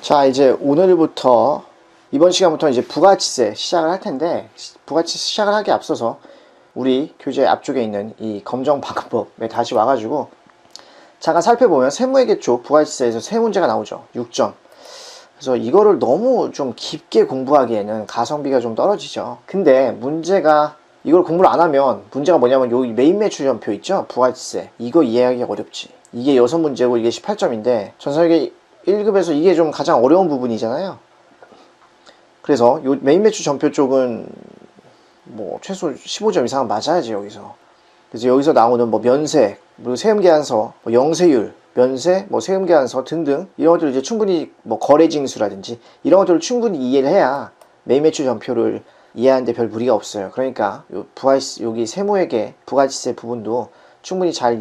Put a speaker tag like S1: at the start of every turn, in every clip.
S1: 자, 이제 오늘부터 이번 시간부터 이제 부가치세 시작을 할 텐데, 부가치세 시작을 하기 앞서서 우리 교재 앞쪽에 있는 이 검정방법에 다시 와가지고 잠깐 살펴보면 세무회계초 부가치세에서 세 문제가 나오죠. 6점. 그래서 이거를 너무 좀 깊게 공부하기에는 가성비가 좀 떨어지죠. 근데 문제가 이걸 공부를 안 하면 문제가 뭐냐면 여기 메인 매출연표 있죠? 부가치세. 이거 이해하기가 어렵지. 이게 6문제고 이게 18점인데 전산회계 1급에서 이게 좀 가장 어려운 부분이잖아요. 그래서 요 메인 매출 전표 쪽은 뭐 최소 15점 이상은 맞아야지 여기서. 그래서 여기서 나오는 뭐 면세, 그리고 세금계산서, 뭐 영세율, 면세, 뭐 세금계산서 등등 이런 것들을 이제 충분히 뭐 거래징수라든지 이런 것들을 충분히 이해를 해야 메인 매출 전표를 이해하는데 별 무리가 없어요. 그러니까 요 여기 세무회계 부가치세 부분도 충분히 잘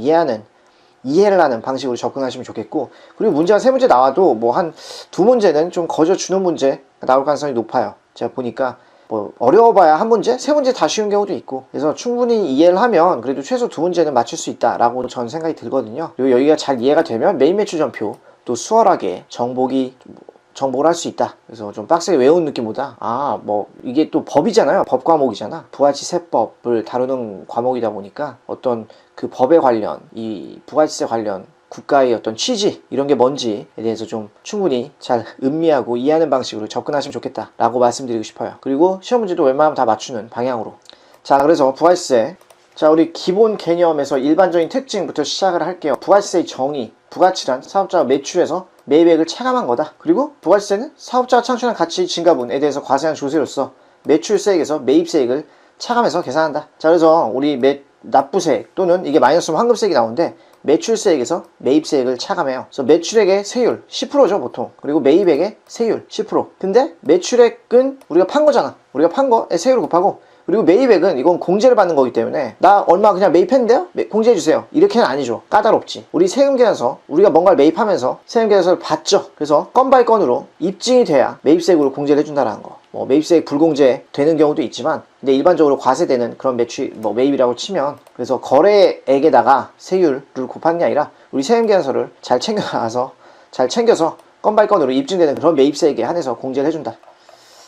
S1: 이해를 하는 방식으로 접근하시면 좋겠고, 그리고 문제가 3문제 나와도 뭐 한 2문제는 좀 거저주는 문제 나올 가능성이 높아요. 제가 보니까 뭐 어려워봐야 1문제? 3문제 다 쉬운 경우도 있고, 그래서 충분히 이해를 하면 그래도 최소 2문제는 맞출 수 있다라고 전 생각이 들거든요. 그리고 여기가 잘 이해가 되면 메인 매출 전표 또 수월하게 정복을 할 수 있다. 그래서 좀 빡세게 외우는 느낌보다 뭐 이게 또 법이잖아요. 법 과목이잖아. 부가치세법을 다루는 과목이다 보니까 어떤 그 법에 관련, 이 부가치세 관련 국가의 어떤 취지 이런 게 뭔지에 대해서 좀 충분히 잘 음미하고 이해하는 방식으로 접근하시면 좋겠다라고 말씀드리고 싶어요. 그리고 시험 문제도 웬만하면 다 맞추는 방향으로. 자, 그래서 부가치세, 자, 우리 기본 개념에서 일반적인 특징부터 시작을 할게요. 부가치세의 정의, 부가치란 사업자가 매출에서 매입액을 차감한 거다. 그리고 부가치세는 사업자가 창출한 가치 증가분에 대해서 과세한 조세로서 매출세액에서 매입세액을 차감해서 계산한다. 자, 그래서 우리 납부세액 또는 이게 마이너스면 환급세액이 나오는데 매출세액에서 매입세액을 차감해요. 그래서 매출액의 세율 10%죠 보통. 그리고 매입액의 세율 10%. 근데 매출액은 우리가 판 거잖아. 우리가 판 거에 세율을 곱하고, 그리고 매입액은 이건 공제를 받는 거기 때문에 나 얼마 그냥 매입했는데요? 공제해주세요. 이렇게는 아니죠. 까다롭지. 우리 세금계산서, 우리가 뭔가를 매입하면서 세금계산서를 받죠. 그래서 건 바이 건으로 입증이 돼야 매입세액으로 공제를 해준다는 거. 뭐 매입세액 불공제 되는 경우도 있지만, 근데 일반적으로 과세되는 그런 매입이라고 치면, 그래서 거래액에다가 세율을 곱하는 게 아니라 우리 세금계산서를 잘 챙겨서 건 바이 건으로 입증되는 그런 매입세액에 한해서 공제를 해준다.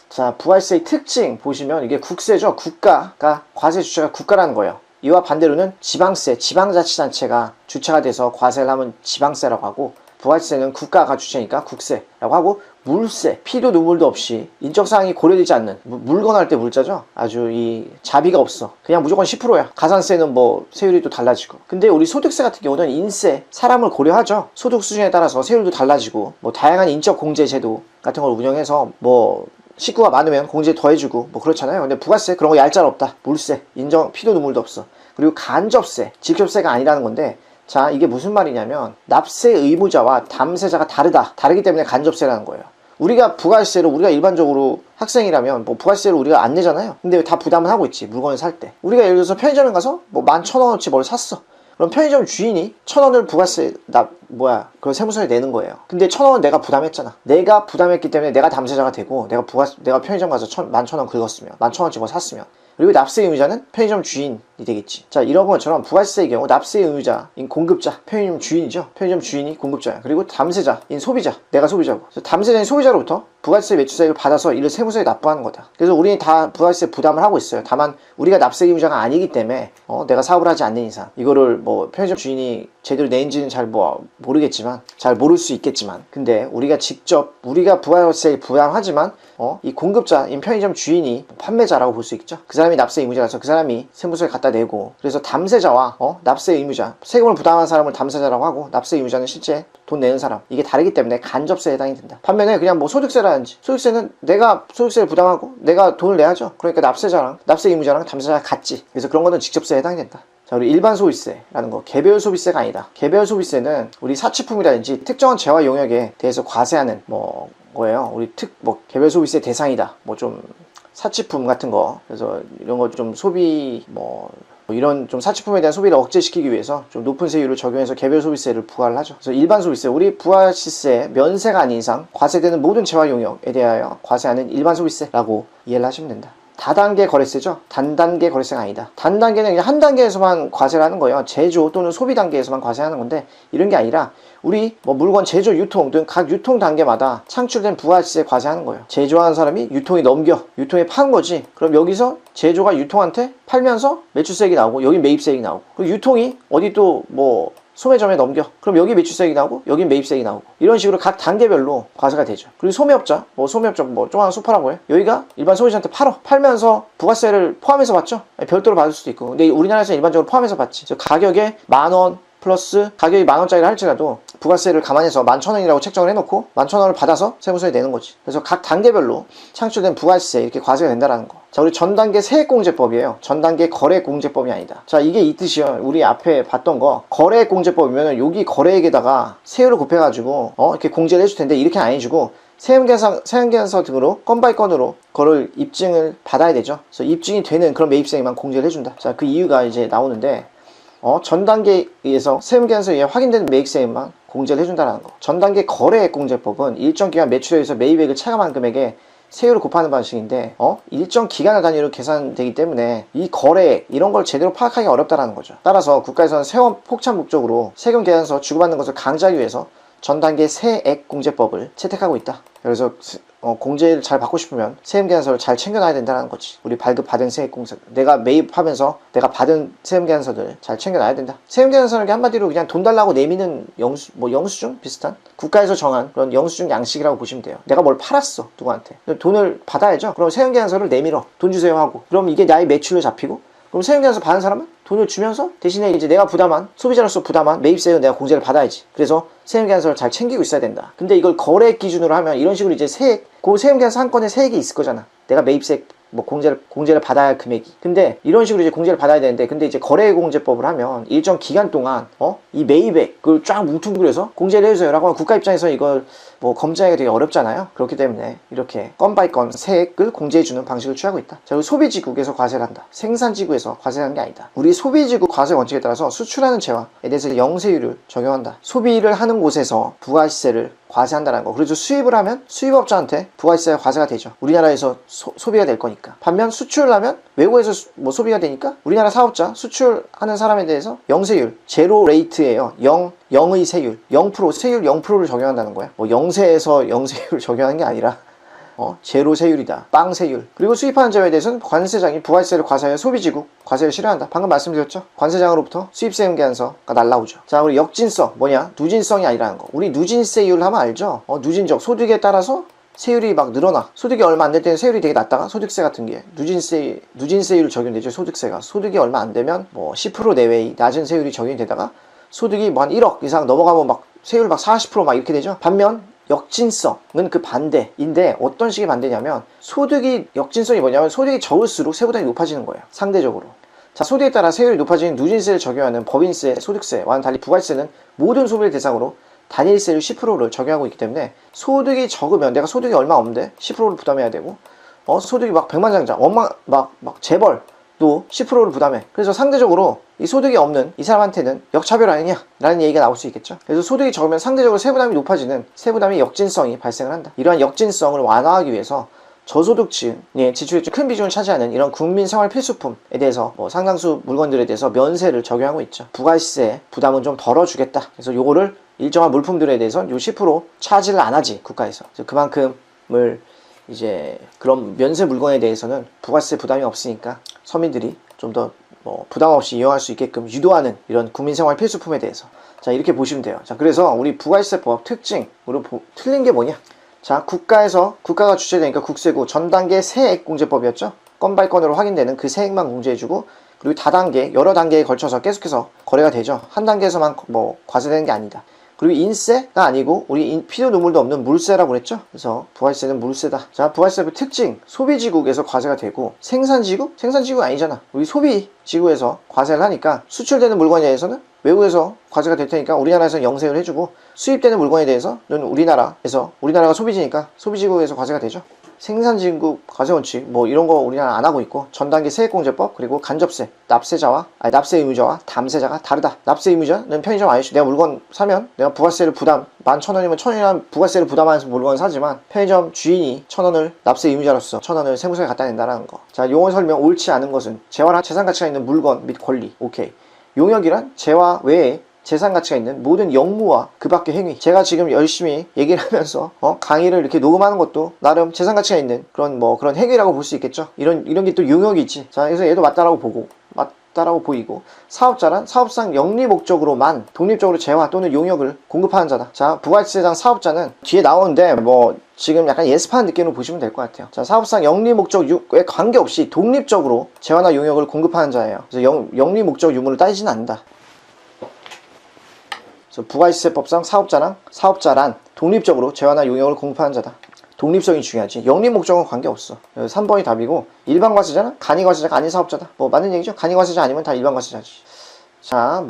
S1: 자, 부가치세의 특징 보시면 이게 국세죠. 국가가, 과세 주체가 국가라는 거예요. 이와 반대로는 지방세, 지방자치단체가 주체가 돼서 과세를 하면 지방세라고 하고, 부가치세는 국가가 주체니까 국세라고 하고, 물세, 피도 눈물도 없이 인적사항이 고려되지 않는, 물건 할 때 물자죠. 아주 이 자비가 없어. 그냥 무조건 10%야. 가산세는 뭐 세율이 또 달라지고. 근데 우리 소득세 같은 경우는 인세, 사람을 고려하죠. 소득 수준에 따라서 세율도 달라지고, 뭐 다양한 인적 공제 제도 같은 걸 운영해서 뭐 식구가 많으면 공제 더해주고 뭐 그렇잖아요. 근데 부가세 그런 거 얄짤없다. 물세, 피도 눈물도 없어. 그리고 간접세, 직접세가 아니라는 건데, 자, 이게 무슨 말이냐면 납세 의무자와 담세자가 다르기 때문에 간접세라는 거예요. 우리가 부가세를, 우리가 일반적으로 학생이라면 뭐 부가세를 우리가 안 내잖아요. 근데 다 부담을 하고 있지. 물건을 살 때 우리가 예를 들어서 편의점에 가서 뭐 11,000원어치 뭘 샀어. 그럼 편의점 주인이 1,000원을 부가세 그걸 세무서에 내는 거예요. 근데 1,000원은 내가 부담했잖아. 내가 부담했기 때문에 내가 담세자가 되고, 내가 편의점 가서 11,000원 긁었으면, 11,000원치 뭐 샀으면, 그리고 납세 의무자는 편의점 주인이 되겠지. 자, 이런 것처럼 부가세의 경우 납세 의무자인 공급자, 편의점 주인이죠. 편의점 주인이 공급자야. 그리고 담세자인 소비자, 내가 소비자고. 그래서 담세자인 소비자로부터 부가세 매출세액을 받아서 이를 세무서에 납부하는 거다. 그래서 우리는 다 부가세 부담을 하고 있어요. 다만 우리가 납세 의무자가 아니기 때문에 내가 사업을 하지 않는 이상 이거를 뭐 편의점 주인이 제대로 내는지는 잘 모르겠지만, 잘 모를 수 있겠지만, 근데 우리가 부가세를 부담하지만 이 공급자인 편의점 주인이 판매자라고 볼 수 있죠. 그 사람이 납세 의무자라서 그 사람이 세무서에 갖다 내고, 그래서 담세자와 납세 의무자, 세금을 부담한 사람을 담세자라고 하고, 납세 의무자는 실제 돈 내는 사람, 이게 다르기 때문에 간접세에 해당이 된다. 반면에 그냥 뭐 소득세라든지, 소득세는 내가 소득세를 부담하고 내가 돈을 내야죠. 그러니까 납세 의무자랑 담세자가 같지. 그래서 그런 거는 직접세에 해당이 된다. 자, 우리 일반 소비세라는 거, 개별 소비세가 아니다. 개별 소비세는 우리 사치품이라든지 특정한 재화 용역에 대해서 과세하는 거예요. 우리 개별 소비세 대상이다. 좀 사치품 같은 거. 그래서 이런 거 좀 이런 좀 사치품에 대한 소비를 억제시키기 위해서 좀 높은 세율을 적용해서 개별 소비세를 부과를 하죠. 그래서 일반 소비세, 우리 부가치세 면세가 아닌 이상 과세되는 모든 재화 용역에 대하여 과세하는 일반 소비세라고 이해를 하시면 된다. 다단계 거래세죠. 단단계 거래세가 아니다. 단단계는 그냥 한 단계에서만 과세를 하는 거예요. 제조 또는 소비 단계에서만 과세하는 건데, 이런 게 아니라 우리 뭐 물건 제조, 유통 등 각 유통 단계마다 창출된 부가가치세 과세하는 거예요. 제조하는 사람이 유통에 유통에 파는 거지. 그럼 여기서 제조가 유통한테 팔면서 매출세액이 나오고, 여기 매입세액이 나오고, 그리고 유통이 어디 또 뭐 소매점에 그럼 여기 매출세액이 나오고, 여기 매입세액이 나오고, 이런 식으로 각 단계별로 과세가 되죠. 그리고 소매업자, 소매업자 조그마한 소파라고 해요. 여기가 일반 소비자한테 팔면서 부가세를 포함해서 받죠. 별도로 받을 수도 있고, 근데 우리나라에서 일반적으로 포함해서 받지. 가격에 10,000원 플러스 가격이 10,000원짜리를 할지라도 부가세를 감안해서 11,000원이라고 책정을 해놓고 11,000원을 받아서 세무서에 내는 거지. 그래서 각 단계별로 창출된 부가세 이렇게 과세가 된다라는 거. 자, 우리 전단계 세액공제법이에요. 전단계 거래공제법이 아니다. 자, 이게 이 뜻이요. 우리 앞에 봤던 거 거래공제법이면은 여기 거래액에다가 세율을 곱해가지고 이렇게 공제를 해줄 텐데, 이렇게 안 해주고 세금계산서 등으로 건 바이 건으로 그걸 입증을 받아야 되죠. 그래서 입증이 되는 그런 매입세액만 공제를 해준다. 자, 그 이유가 이제 나오는데, 전 단계에서 세금계산서에 확인된 매입세액만 공제를 해준다는 거. 전 단계 거래액공제법은 일정 기간 매출에 의해서 매입액을 차감한 금액에 세율을 곱하는 방식인데, 일정 기간을 단위로 계산되기 때문에 이 거래액 이런 걸 제대로 파악하기 어렵다라는 거죠. 따라서 국가에서는 세원 폭탄 목적으로 세금계산서 주고받는 것을 강제하기 위해서 전 단계 세액공제법을 채택하고 있다. 그래서 공제를 잘 받고 싶으면 세금계산서를 잘 챙겨놔야 된다는 거지. 우리 발급받은 세액공제, 내가 매입하면서 내가 받은 세금계산서들 잘 챙겨놔야 된다. 세금계산서는 한마디로 그냥 돈 달라고 내미는 영수증 비슷한 국가에서 정한 그런 영수증 양식이라고 보시면 돼요. 내가 뭘 팔았어 누구한테, 돈을 받아야죠. 그럼 세금계산서를 내밀어, 돈 주세요 하고, 그럼 이게 나의 매출로 잡히고, 그럼 세금계산서 받은 사람은 돈을 주면서 대신에 이제 내가 소비자로서 부담한 매입세액은 내가 공제를 받아야지. 그래서 세금계산서를 잘 챙기고 있어야 된다. 근데 이걸 거래액 기준으로 하면 이런 식으로 이제 그 세금계산서 한 건에 세액이 있을 거잖아. 내가 매입세액 공제를 받아야 할 금액이. 근데 이런 식으로 이제 공제를 받아야 되는데, 근데 이제 거래공제법을 하면 일정 기간 동안 이 매입액 그걸 쫙 뭉뚱그려서 공제를 해주세요라고 하면 국가 입장에서 이걸 검증하기가 되게 어렵잖아요. 그렇기 때문에 이렇게 건 바이 건 세액을 공제해주는 방식을 취하고 있다. 자, 그리고 소비지국에서 과세를 한다. 생산지국에서 과세하는 게 아니다. 우리 소비지국 과세 원칙에 따라서 수출하는 재화에 대해서 영세율을 적용한다. 소비를 하는 곳에서 부가시세를 과세한다는 거. 그래서 수입을 하면 수입업자한테 부가세가 과세가 되죠. 우리나라에서 소비가 될 거니까. 반면 수출을 하면 외국에서 소비가 되니까 우리나라 사업자 수출하는 사람에 대해서 영세율, 제로 레이트예요. 0의 세율, 0%, 세율 0%를 적용한다는 거야. 영세에서 영세율을 적용하는 게 아니라 제로 세율이다. 빵 세율. 그리고 수입하는 재화에 대해서는 관세장이 부가세를 과세하여 소비지국 과세를 실현한다. 방금 말씀드렸죠. 관세장으로부터 수입세금계산서가 날라오죠. 자, 우리 역진성 누진성이 아니라는 거. 우리 누진세율 하면 알죠. 누진적 소득에 따라서 세율이 막 늘어나. 소득이 얼마 안 될 때는 세율이 되게 낮다가 소득세 같은 게 누진세율 적용되죠. 소득세가 소득이 얼마 안 되면 10% 내외의 낮은 세율이 적용이 되다가 소득이 한 1억 이상 넘어가면 막 세율 40% 이렇게 되죠. 반면 역진성은 그 반대인데, 어떤 식의 반대냐면, 역진성이 뭐냐면 소득이 적을수록 세부담이 높아지는 거예요. 상대적으로. 자, 소득에 따라 세율이 높아지는 누진세를 적용하는 법인세, 소득세와는 달리 부가세는 모든 소비를 대상으로 단일세율 10%를 적용하고 있기 때문에, 소득이 적으면 내가 소득이 얼마 없는데 10%를 부담해야 되고, 소득이 백만장자, 재벌 또 10%를 부담해. 그래서 상대적으로 이 소득이 없는 이 사람한테는 역차별 아니냐 라는 얘기가 나올 수 있겠죠. 그래서 소득이 적으면 상대적으로 세부담이 높아지는 세부담의 역진성이 발생을 한다. 이러한 역진성을 완화하기 위해서 저소득층의 지출에 좀 큰 비중을 차지하는 이런 국민 생활 필수품에 대해서 상당수 물건들에 대해서 면세를 적용하고 있죠. 부가세 부담은 좀 덜어주겠다. 그래서 요거를 일정한 물품들에 대해서는 요 10% 차지를 안 하지, 국가에서. 그만큼을 이제 그런 면세 물건에 대해서는 부가세 부담이 없으니까 서민들이 좀 더 부담 없이 이용할 수 있게끔 유도하는 이런 국민생활 필수품에 대해서. 자, 이렇게 보시면 돼요. 자, 그래서 우리 부가세법 특징으로 틀린 게 뭐냐? 자, 국가가 주체되니까 국세고, 전 단계 세액공제법이었죠. 건 바이 건으로 확인되는 그 세액만 공제해주고, 그리고 다단계 여러 단계에 걸쳐서 계속해서 거래가 되죠. 한 단계에서만 과세되는 게 아니다. 그리고 인세가 아니고 우리 피도 눈물도 없는 물세라고 그랬죠. 그래서 부가세는 물세다. 자, 부가세법 특징, 소비지국에서 과세가 되고, 생산지국 아니잖아. 우리 소비지국에서 과세를 하니까 수출되는 물건에 대해서는 외국에서 과세가 될 테니까 우리나라에서 영세를 해주고, 수입되는 물건에 대해서는 우리나라가 소비지니까 소비지국에서 과세가 되죠. 생산진급 과세원칙 뭐 이런 거 우리나라 안 하고 있고, 전단계 세액공제법, 그리고 간접세, 납세 의무자와 담세자가 다르다. 납세 의무자는 편의점 아저씨, 내가 물건 사면 내가 부가세를 부담, 11,000원이면 1,000원이라는 부가세를 부담하면서 물건을 사지만 편의점 주인이 1,000원을 납세 의무자로서 1,000원을 세무서에 갖다 낸다라는 거. 자, 용어 설명. 옳지 않은 것은 재화나 재산 가치가 있는 물건 및 권리. 오케이. 용역이란 재화 외에 재산 가치가 있는 모든 영무와 그 밖의 행위. 제가 지금 열심히 얘기를 하면서 강의를 이렇게 녹음하는 것도 나름 재산 가치가 있는 그런 행위라고 볼 수 있겠죠. 이런 게 또 용역이 있지. 자, 그래서 얘도 맞다라고 보이고, 사업자란 사업상 영리 목적으로만 독립적으로 재화 또는 용역을 공급하는 자다. 자, 부가세상 사업자는 뒤에 나오는데 지금 약간 예습하는 느낌으로 보시면 될 것 같아요. 자, 사업상 영리 목적에 관계없이 독립적으로 재화나 용역을 공급하는 자예요. 그래서 영리 목적 유무를 따지지는 않는다. 부가세법상 사업자란 독립적으로 재화나 용역을 공급하는 자다. 독립성이 중요하지. 영리 목적은 관계없어. 3번이 답이고, 일반과세자는 간이과세자가 아닌 사업자다. 맞는 얘기죠. 간이과세자 아니면 다 일반과세자지. 자,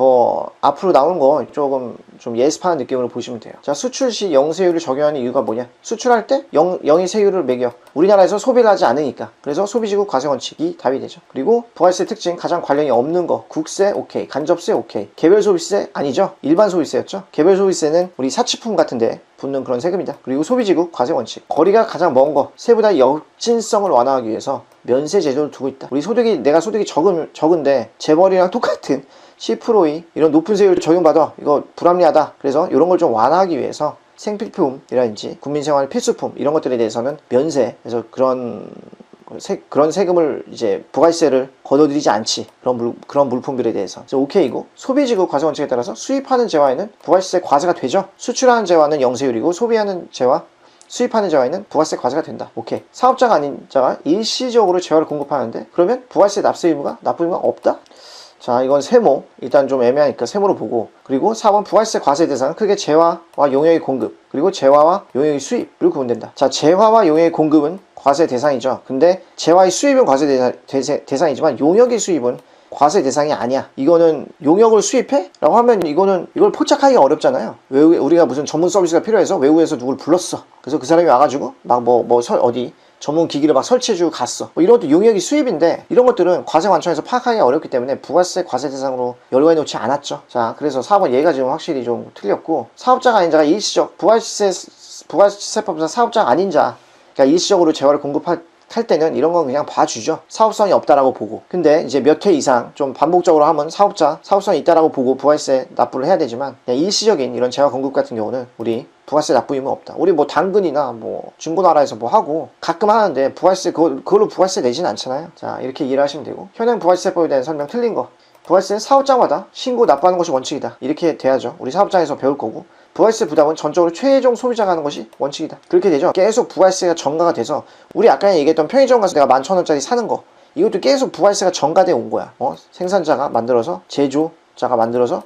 S1: 앞으로 나오는 거 조금 좀 예습하는 느낌으로 보시면 돼요. 자, 수출 시 영세율을 적용하는 이유가 뭐냐? 수출할 때 영의 세율을 매겨. 우리나라에서 소비를 하지 않으니까. 그래서 소비지국 과세원칙이 답이 되죠. 그리고 부가세 특징 가장 관련이 없는 거. 국세 오케이. 간접세 오케이. 개별 소비세 아니죠. 일반 소비세였죠. 개별 소비세는 우리 사치품 같은데 붙는 그런 세금이다. 그리고 소비지국 과세원칙. 거리가 가장 먼 거. 세보다 역진성을 완화하기 위해서 면세 제도를 두고 있다. 내가 소득이 적은데 재벌이랑 똑같은 10%의 이런 높은 세율을 적용받아. 이거 불합리하다. 그래서 이런 걸 좀 완화하기 위해서 생필품이라든지 국민생활 필수품 이런 것들에 대해서는 면세, 그래서 그런 세금을 이제 부가세를 걷어들이지 않지. 그런 물품들에 대해서. 그래서 오케이고, 소비지국 과세원칙에 따라서 수입하는 재화에는 부가세 과세가 되죠. 수출하는 재화는 영세율이고, 수입하는 재화에는 부가세 과세가 된다. 오케이. 사업자가 아닌 자가 일시적으로 재화를 공급하는데, 그러면 부가세 납부 의무가 없다? 자, 이건 세모. 일단 좀 애매하니까 세모로 보고, 그리고 4번 부가세 과세 대상은 크게 재화와 용역의 공급, 그리고 재화와 용역의 수입으로 구분된다. 자, 재화와 용역의 공급은 과세 대상이죠. 근데 재화의 수입은 과세 대상이지만 용역의 수입은 과세 대상이 아니야. 이거는 용역을 수입해? 라고 하면 이걸 포착하기가 어렵잖아요. 우리가 무슨 전문 서비스가 필요해서 외국에서 누굴 불렀어. 그래서 그 사람이 와가지고 어디 전문 기기를 막 설치해주고 갔어. 이런 것도 용역이 수입인데, 이런 것들은 과세 관청에서 파악하기가 어렵기 때문에 부가세 과세 대상으로 열거해 놓지 않았죠. 자, 그래서 4번 얘가 지금 확실히 좀 틀렸고, 사업자가 아닌 자가 일시적, 부가세법상 사업자가 아닌 자, 그러니까 일시적으로 재화를 공급할 때는 이런 건 그냥 봐주죠. 사업성이 없다라고 보고. 근데 이제 몇 회 이상 좀 반복적으로 하면 사업성이 있다라고 보고 부가세 납부를 해야 되지만, 그냥 일시적인 이런 재화 공급 같은 경우는 우리 부가세 납부 의무 없다. 우리 당근이나 중고나라에서 하고 가끔 하는데 그걸로 부가세 내지는 않잖아요. 자, 이렇게 이해를 하시면 되고, 현행 부가세법에 대한 설명 틀린 거. 부가세는 사업장마다 신고 납부하는 것이 원칙이다. 이렇게 돼야죠. 우리 사업장에서 배울 거고, 부가세 부담은 전적으로 최종 소비자가 하는 것이 원칙이다. 그렇게 되죠. 계속 부가세가 전가가 돼서, 우리 아까 얘기했던 편의점 가서 내가 11,000원짜리 사는 거, 이것도 계속 부가세가 전가돼 온 거야. 생산자가 만들어서, 제조자가 만들어서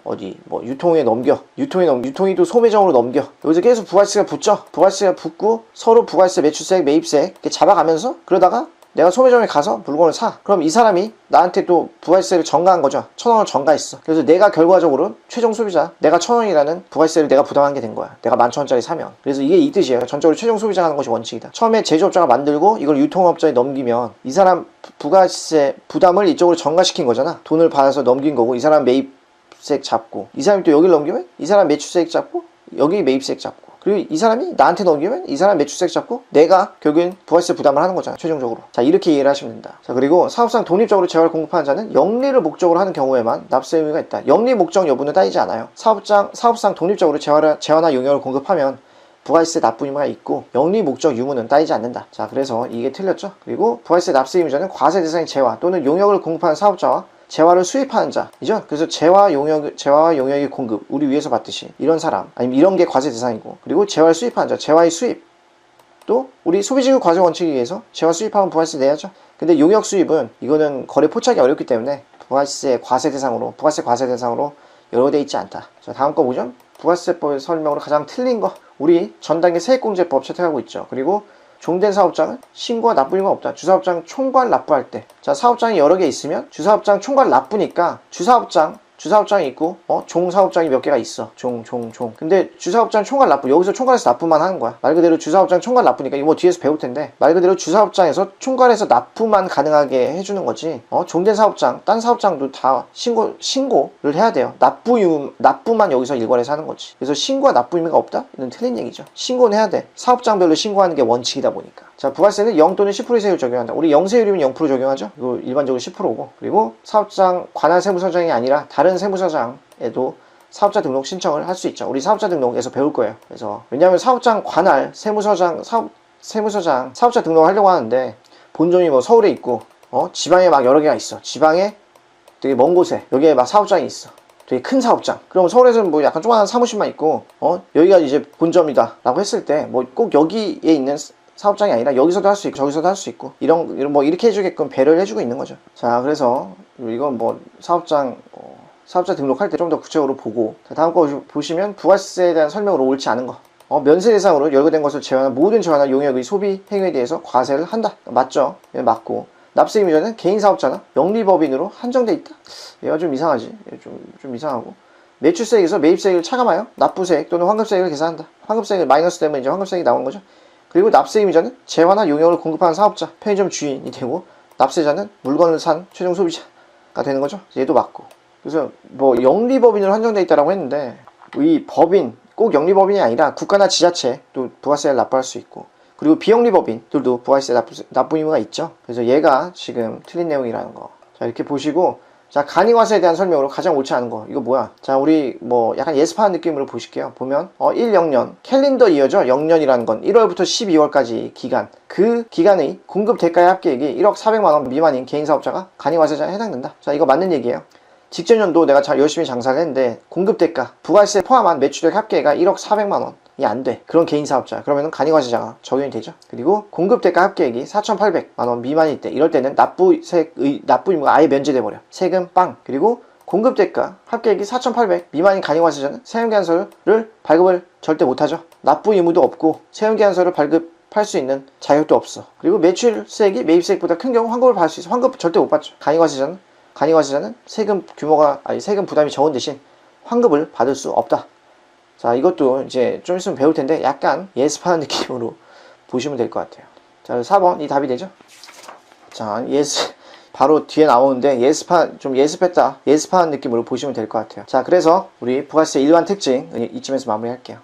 S1: 유통에 넘겨. 유통이도 소매점으로 넘겨. 여기서 계속 부가세가 붙죠. 부가세가 붙고 서로 부가세, 매출세액, 매입세액 이렇게 잡아가면서, 그러다가 내가 소매점에 가서 물건을 사. 그럼 이 사람이 나한테 또 부가세를 전가한 거죠. 1,000원을 전가했어. 그래서 내가 결과적으로 최종 소비자, 내가 1,000원이라는 부가세를 내가 부담한 게 된 거야. 내가 11,000원짜리 사면. 그래서 이게 이 뜻이에요. 전적으로 최종 소비자가 하는 것이 원칙이다. 처음에 제조업자가 만들고 이걸 유통업자에 넘기면 이 사람 부가세 부담을 이쪽으로 전가시킨 거잖아. 돈을 받아서 넘긴 거고, 이 사람 매입세액 잡고, 이 사람이 또 여기를 넘기면 이 사람 매출세액 잡고, 여기 매입세액 잡고, 그리고 이 사람이 나한테 넘기면 이 사람 매출세액 잡고, 내가 결국엔 부가세 부담을 하는 거잖아, 최종적으로. 자, 이렇게 이해를 하시면 된다. 자, 그리고 사업상 독립적으로 재화를 공급하는 자는 영리를 목적으로 하는 경우에만 납세 의무가 있다. 영리 목적 여부는 따지지 않아요. 사업상 독립적으로 재화나 용역을 공급하면 부가세 납부 의무가 있고, 영리 목적 유무는 따지지 않는다. 자, 그래서 이게 틀렸죠. 그리고 부가세 납세 의무자는 과세 대상인 재화 또는 용역을 공급하는 사업자와 재화를 수입하는 자이죠. 그래서 재화와 용역의 공급, 우리 위에서 봤듯이 이런 사람, 아니면 이런 게 과세 대상이고, 그리고 재화를 수입하는 자, 재화의 수입, 또 우리 소비지급 과세 원칙에 의해서 재화 수입하면 부가세 내야죠. 근데 용역 수입은 이거는 거래 포착이 어렵기 때문에 부가세 과세 대상으로 열어돼 있지 않다. 자, 다음 거 보죠. 부가세법의 설명으로 가장 틀린 거, 우리 전 단계 세액공제법 채택하고 있죠. 그리고 종된 사업장은 신고와 납부 의무가 없다. 주사업장 총괄 납부할 때, 자, 사업장이 여러 개 있으면 주사업장 총괄 납부니까 주사업장 주사업장이 있고 종사업장이 몇 개가 있어. 종. 근데 주사업장 총괄 납부, 여기서 총괄해서 납부만 하는 거야. 말 그대로 주사업장 총괄 납부니까 이거 뭐 뒤에서 배울 텐데, 말 그대로 주사업장에서 총괄해서 납부만 가능하게 해주는 거지. 종된 사업장, 딴 사업장도 다 신고를 해야 돼요. 납부만 여기서 일괄해서 하는 거지. 그래서 신고와 납부 의미가 없다? 이건 틀린 얘기죠. 신고는 해야 돼. 사업장별로 신고하는 게 원칙이다 보니까. 자, 부가세는 0 또는 10%의 세율 적용한다. 우리 0세율이면 0% 적용하죠. 이거 일반적으로 10%고. 그리고 사업장 관할 세무서장이 아니라 다른 세무서장에도 사업자 등록 신청을 할 수 있죠. 우리 사업자 등록에서 배울 거예요. 그래서 왜냐하면 사업장 관할 세무서장 사업자 등록을 하려고 하는데 본점이 뭐 서울에 있고 지방에 막 여러 개가 있어. 지방에 되게 먼 곳에 여기에 막 사업장이 있어. 되게 큰 사업장. 그럼 서울에서는 뭐 약간 조그만한 사무실만 있고 여기가 이제 본점이다 라고 했을 때 뭐 꼭 여기에 있는 사업장이 아니라 여기서도 할 수 있고 저기서도 할 수 있고 이런 뭐 이렇게 해주게끔 배려를 해주고 있는 거죠. 자, 그래서 이건 뭐 사업자 등록할 때 좀 더 구체적으로 보고, 자, 다음 거 보시면 부가세에 대한 설명으로 옳지 않은 거. 면세 대상으로 열거된 것을 제외한 모든 제한한 용역의 소비 행위에 대해서 과세를 한다. 맞죠? 예, 맞고. 납세 의무자는 개인 사업자나 영리법인으로 한정돼 있다. 얘가 좀 이상하지. 좀 이상하고. 매출세액에서 매입세액을 차감하여 납부세액 또는 환급세액을 계산한다. 환급세액을 마이너스 되면 이제 환급세액이 나오는 거죠. 그리고 납세 의무자는 재화나 용역을 공급하는 사업자, 편의점 주인이 되고, 납세자는 물건을 산 최종 소비자가 되는 거죠. 얘도 맞고. 그래서 뭐 영리법인으로 한정되어 있다라고 했는데, 이 법인 꼭 영리법인이 아니라 국가나 지자체도 부가세를 납부할 수 있고, 그리고 비영리법인들도 부가세 납부 의무가 있죠. 그래서 얘가 지금 틀린 내용이라는 거. 자, 이렇게 보시고, 자, 간이과세에 대한 설명으로 가장 옳지 않은 거. 이거 뭐야? 자, 우리 뭐 약간 예습하는 느낌으로 보실게요. 보면 1영년 캘린더 이어죠. 0년이라는 건 1월부터 12월까지 기간. 그 기간의 공급 대가의 합계액이 1억 400만 원 미만인 개인 사업자가 간이과세자에 해당된다. 자, 이거 맞는 얘기예요. 직전 연도 내가 열심히 장사를 했는데 공급 대가, 부가세 포함한 매출액 합계가 1억 400만 원이 안 돼. 그런 개인 사업자. 그러면은 간이과세자가 적용이 되죠. 그리고 공급 대가 합계액이 4,800만 원 미만일 때, 이럴 때는 납부 의무가 아예 면제돼 버려. 세금 빵. 그리고 공급 대가 합계액이 4,800 미만인 간이과세자는 세금계산서를 발급을 절대 못하죠. 납부 의무도 없고 세금계산서를 발급할 수 있는 자격도 없어. 그리고 매출세액이 매입세액보다 큰 경우 환급을 받을 수 있어. 환급 절대 못 받죠. 간이과세자는 세금 부담이 적은 대신 환급을 받을 수 없다. 자, 이것도 이제 좀 있으면 배울 텐데 약간 예습하는 느낌으로 보시면 될 것 같아요. 자, 4번 이 답이 되죠? 자, 바로 뒤에 나오는데 예습하는 느낌으로 보시면 될 것 같아요. 자, 그래서 우리 부가세 일반 특징 이쯤에서 마무리할게요.